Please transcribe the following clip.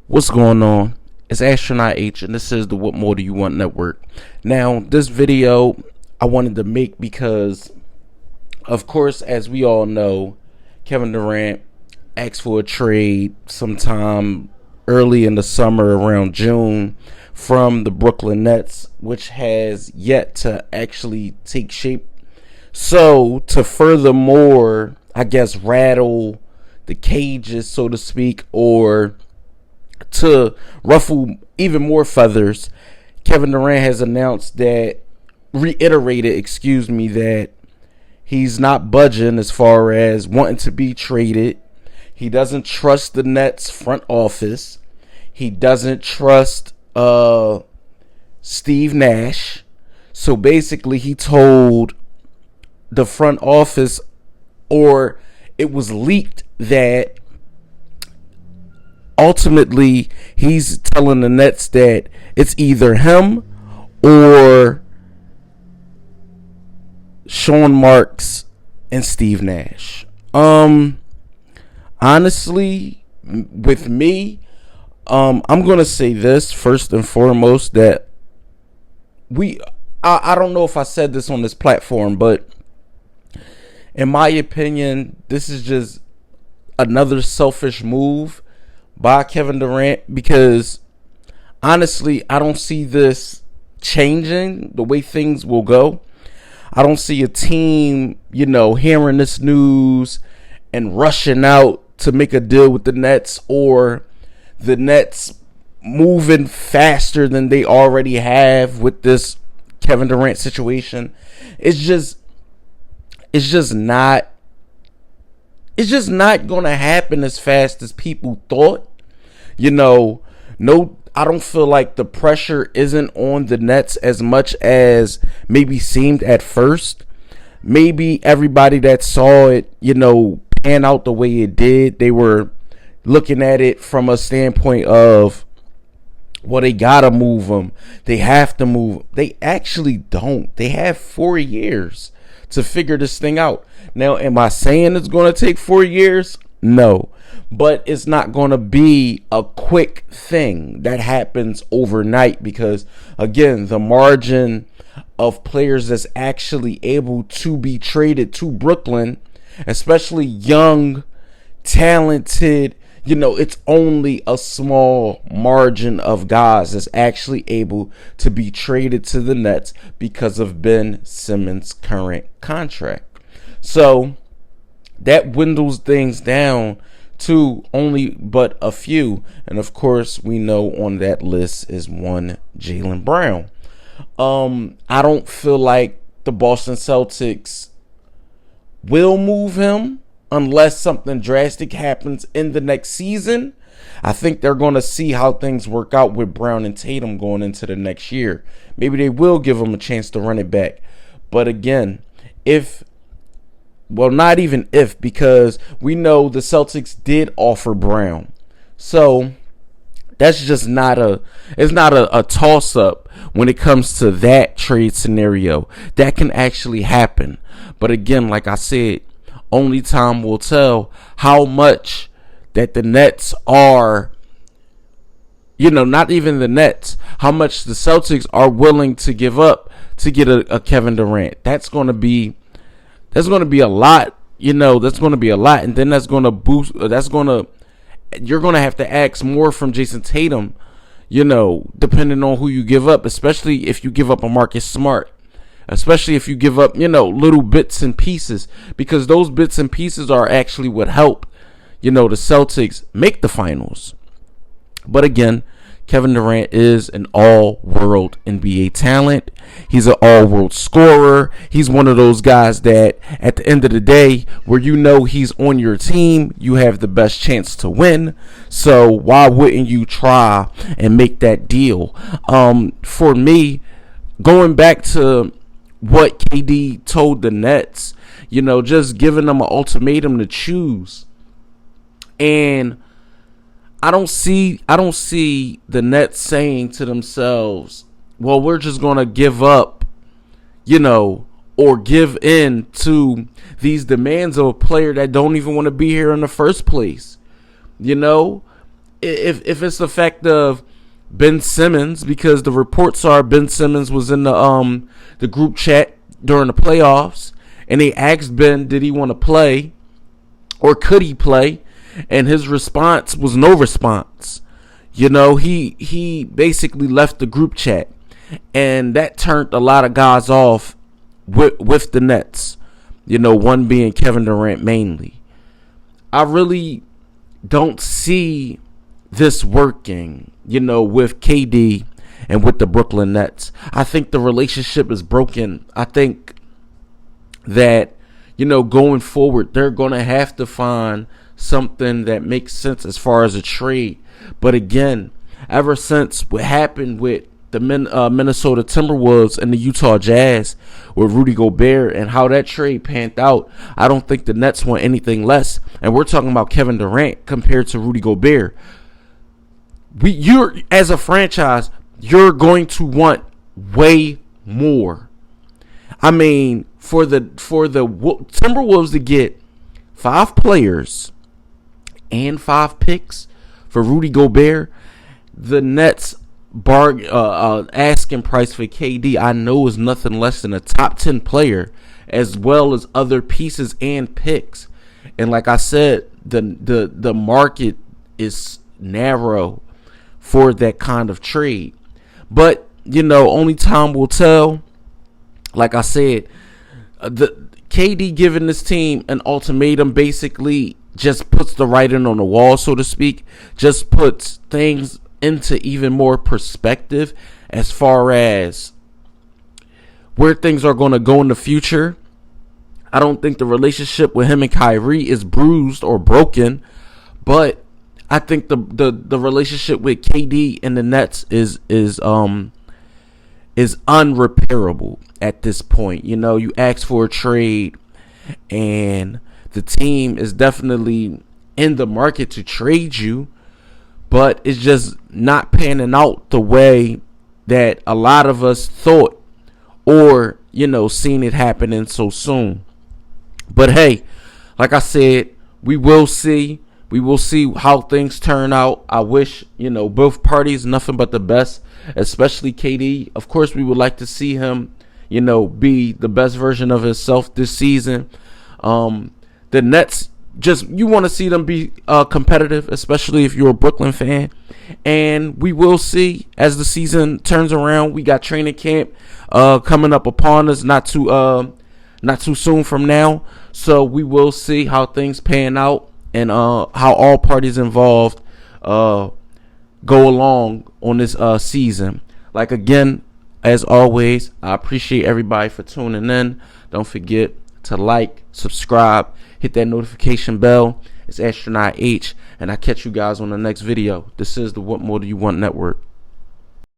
What's going on? It's Astronaut H, and this is the What More Do You Want Network. Now, this video I wanted to make because, of course, as we all know, Kevin Durant asked for a trade sometime early in the summer, around June, from the Brooklyn Nets, which has yet to actually take shape. So, to furthermore, I guess, rattle the cages, so to speak, or to ruffle even more feathers, Kevin Durant has reiterated, that he's not budging as far as wanting to be traded. He doesn't trust the Nets front office. He doesn't trust Steve Nash. So basically, he told the front office, or it was leaked, that ultimately he's telling the Nets that it's either him or Sean Marks and Steve Nash. Honestly, with me, I'm gonna say this first and foremost, that I don't know if I said this on this platform, but in my opinion, this is just another selfish move by Kevin Durant, because honestly, I don't see this changing the way things will go. I don't see a team, hearing this news and rushing out to make a deal with the Nets, or the Nets moving faster than they already have with this Kevin Durant situation. It's just not going to happen as fast as people thought. No, I don't feel like the pressure isn't on the Nets as much as maybe seemed at first. Maybe everybody that saw it, pan out the way it did, they were looking at it from a standpoint of, well, they gotta move them. They have to move. They actually don't. They have 4 years to figure this thing out. Now, am I saying it's going to take 4 years? No. But it's not going to be a quick thing that happens overnight, because, again, the margin of players that's actually able to be traded to Brooklyn, especially young, talented, it's only a small margin of guys that's actually able to be traded to the Nets because of Ben Simmons' current contract. So that dwindles things down to only but a few. And of course, we know on that list is one Jaylen Brown. I don't feel like the Boston Celtics will move him unless something drastic happens in the next season. I think they're going to see how things work out with Brown and Tatum going into the next year. Maybe they will give him a chance to run it back. But again, not even if, because we know the Celtics did offer Brown. So that's just it's not a toss up when it comes to that trade scenario. That can actually happen. But again, like I said, only time will tell how much that the Nets are, not even the Nets, how much the Celtics are willing to give up to get a Kevin Durant. That's going to be a lot. That's going to be a lot. And then you're going to have to ask more from Jason Tatum, depending on who you give up, especially if you give up a Marcus Smart. Especially if you give up, little bits and pieces, because those bits and pieces are actually what help, the Celtics make the finals. But again, Kevin Durant is an all-world NBA talent. He's an all-world scorer. He's one of those guys that at the end of the day, where he's on your team, you have the best chance to win. So why wouldn't you try and make that deal? For me, going back to what KD told the Nets, just giving them an ultimatum to choose. And I don't see the Nets saying to themselves, well, we're just going to give up, or give in to these demands of a player that don't even want to be here in the first place. if it's the fact of Ben Simmons, because the reports are Ben Simmons was in the group chat during the playoffs, and they asked Ben, did he want to play or could he play, and his response was no response. He basically left the group chat, and that turned a lot of guys off with the Nets. One being Kevin Durant mainly. I really don't see this working, with KD and with the Brooklyn Nets. I think the relationship is broken. I think that, going forward, they're going to have to find something that makes sense as far as a trade. But again, ever since what happened with the Minnesota Timberwolves and the Utah Jazz with Rudy Gobert and how that trade panned out, I don't think the Nets want anything less. And we're talking about Kevin Durant compared to Rudy Gobert. You're, as a franchise, you're going to want way more. I mean, for the Timberwolves to get 5 players and 5 picks for Rudy Gobert, the Nets asking price for KD, I know, is nothing less than a top 10 player, as well as other pieces and picks. And like I said, the market is narrow for that kind of trade. But only time will tell. Like I said, the KD giving this team an ultimatum basically just puts the writing on the wall, so to speak. Just puts things into even more perspective as far as where things are going to go in the future. I don't think the relationship with him and Kyrie is bruised or broken, but I think the relationship with KD and the Nets is unrepairable at this point. You ask for a trade, and the team is definitely in the market to trade you, but it's just not panning out the way that a lot of us thought, or seen it happening so soon. But hey, like I said, we will see. We will see how things turn out. I wish, both parties nothing but the best, especially KD. Of course, we would like to see him, be the best version of himself this season. The Nets, you want to see them be competitive, especially if you're a Brooklyn fan. And we will see as the season turns around. We got training camp coming up upon us not too soon from now. So we will see how things pan out, and how all parties involved go along on this season. Like, again, as always, I appreciate everybody for tuning in. Don't forget to like, subscribe, hit that notification bell. It's Astronaut H, and I catch you guys on the next video. This is the What More Do You Want Network.